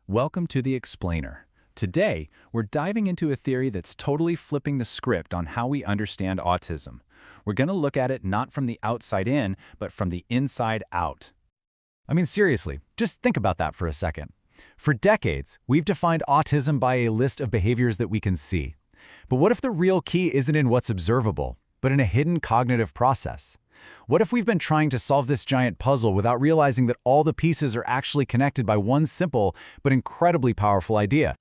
Welcome to The Explainer. Today, we're diving into a theory that's totally flipping the script on how we understand autism. We're going to look at it not from the outside in, but from the inside out. I mean, seriously, just think about that for a second. For decades, we've defined autism by a list of behaviors that we can see. But what if the real key isn't in what's observable, but in a hidden cognitive process? What if we've been trying to solve this giant puzzle without realizing that all the pieces are actually connected by one simple but incredibly powerful idea?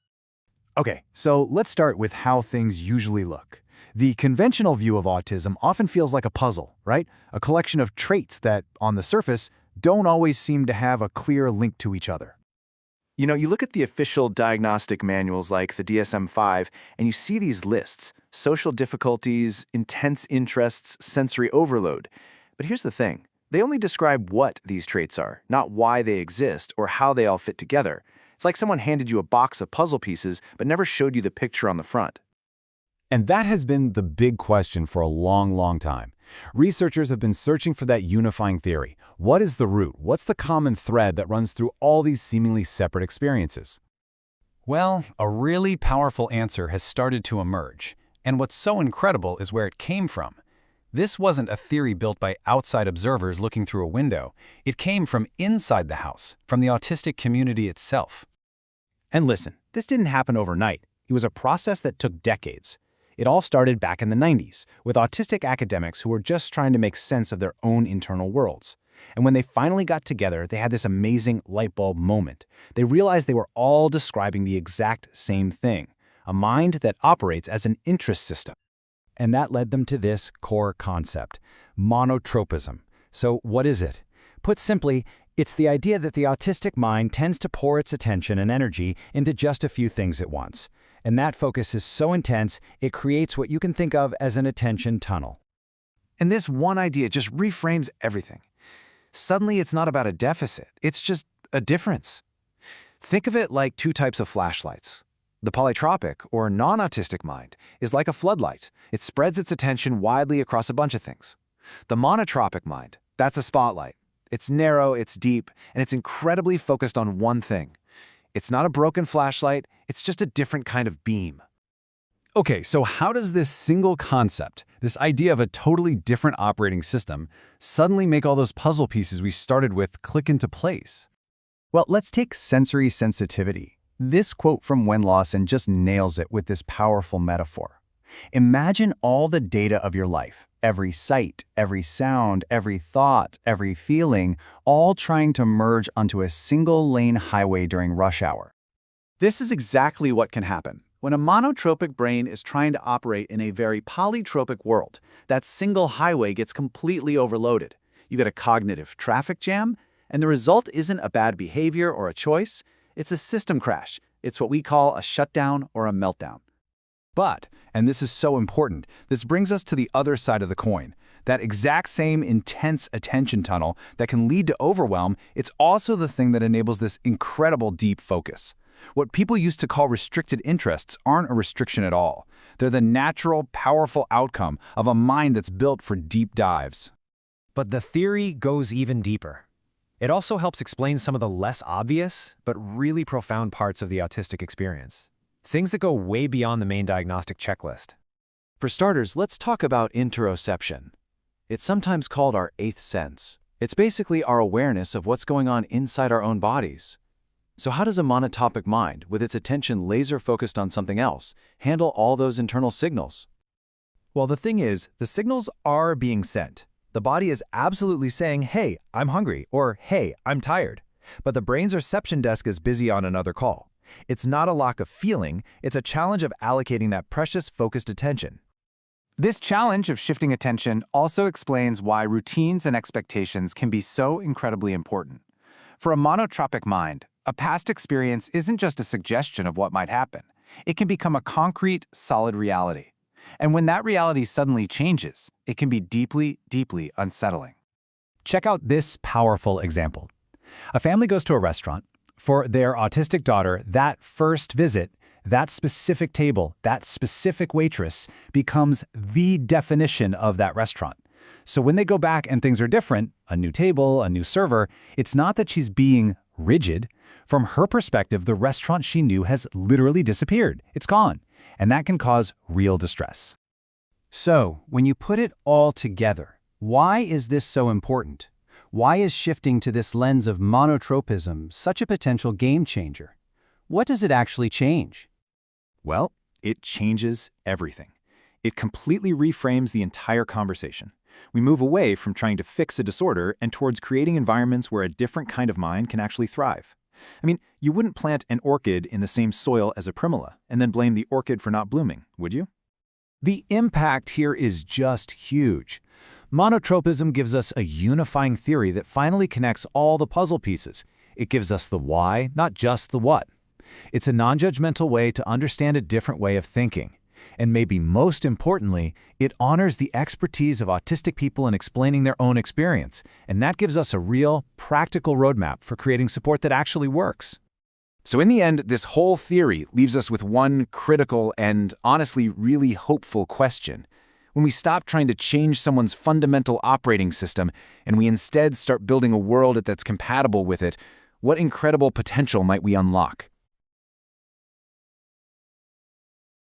Okay, so let's start with how things usually look. The conventional view of autism often feels like a puzzle, right? A collection of traits that, on the surface, don't always seem to have a clear link to each other. You look at the official diagnostic manuals like the DSM-5, and you see these lists: social difficulties, intense interests, sensory overload. But here's the thing. They only describe what these traits are, not why they exist or how they all fit together. It's like someone handed you a box of puzzle pieces but never showed you the picture on the front. And that has been the big question for a long time. Researchers have been searching for that unifying theory. What is the root? What's the common thread that runs through all these seemingly separate experiences? Well, a really powerful answer has started to emerge. And what's so incredible is where it came from. This wasn't a theory built by outside observers looking through a window. It came from inside the house, from the autistic community itself. And listen, this didn't happen overnight. It was a process that took decades. It all started back in the 90s, with autistic academics who were just trying to make sense of their own internal worlds. And when they finally got together, they had this amazing light bulb moment. They realized they were all describing the exact same thing: a mind that operates as an interest system. And that led them to this core concept: monotropism. So what is it? Put simply, it's the idea that the autistic mind tends to pour its attention and energy into just a few things at once. And that focus is so intense, it creates what you can think of as an attention tunnel. And this one idea just reframes everything. Suddenly, it's not about a deficit, it's just a difference. Think of it like two types of flashlights. The polytropic, or non-autistic mind, is like a floodlight. It spreads its attention widely across a bunch of things. The monotropic mind, that's a spotlight. It's narrow, it's deep, and it's incredibly focused on one thing. It's not a broken flashlight, it's just a different kind of beam. Okay, so how does this single concept, this idea of a totally different operating system, suddenly make all those puzzle pieces we started with click into place? Well, let's take sensory sensitivity. This quote from Lawson just nails it with this powerful metaphor. Imagine all the data of your life, every sight, every sound, every thought, every feeling, all trying to merge onto a single-lane highway during rush hour. This is exactly what can happen when a monotropic brain is trying to operate in a very polytropic world. That single highway gets completely overloaded. You get a cognitive traffic jam, and the result isn't a bad behavior or a choice. It's a system crash. It's what we call a shutdown or a meltdown. But, and this is so important, this brings us to the other side of the coin. That exact same intense attention tunnel that can lead to overwhelm, it's also the thing that enables this incredible deep focus. What people used to call restricted interests aren't a restriction at all. They're the natural, powerful outcome of a mind that's built for deep dives. But the theory goes even deeper. It also helps explain some of the less obvious, but really profound parts of the autistic experience. Things that go way beyond the main diagnostic checklist. For starters, let's talk about interoception. It's sometimes called our eighth sense. It's basically our awareness of what's going on inside our own bodies. So how does a monotopic mind, with its attention laser-focused on something else, handle all those internal signals? Well, the thing is, the signals are being sent. The body is absolutely saying, hey, I'm hungry, or hey, I'm tired. But the brain's reception desk is busy on another call. It's not a lack of feeling, it's a challenge of allocating that precious focused attention. This challenge of shifting attention also explains why routines and expectations can be so incredibly important. For a monotropic mind, a past experience isn't just a suggestion of what might happen. It can become a concrete, solid reality. And when that reality suddenly changes, it can be deeply, deeply unsettling. Check out this powerful example. A family goes to a restaurant. For their autistic daughter, that first visit, that specific table, that specific waitress becomes the definition of that restaurant. So when they go back and things are different, a new table, a new server, it's not that she's being rigid. From her perspective, the restaurant she knew has literally disappeared. It's gone. And that can cause real distress. So, when you put it all together, why is this so important? Why is shifting to this lens of monotropism such a potential game changer? What does it actually change? Well, it changes everything. It completely reframes the entire conversation. We move away from trying to fix a disorder and towards creating environments where a different kind of mind can actually thrive. I mean, you wouldn't plant an orchid in the same soil as a primula and then blame the orchid for not blooming, would you? The impact here is just huge. Monotropism gives us a unifying theory that finally connects all the puzzle pieces. It gives us the why, not just the what. It's a non-judgmental way to understand a different way of thinking. And maybe most importantly, it honors the expertise of autistic people in explaining their own experience. And that gives us a real, practical roadmap for creating support that actually works. So in the end, this whole theory leaves us with one critical and honestly really hopeful question. When we stop trying to change someone's fundamental operating system and we instead start building a world that's compatible with it, what incredible potential might we unlock?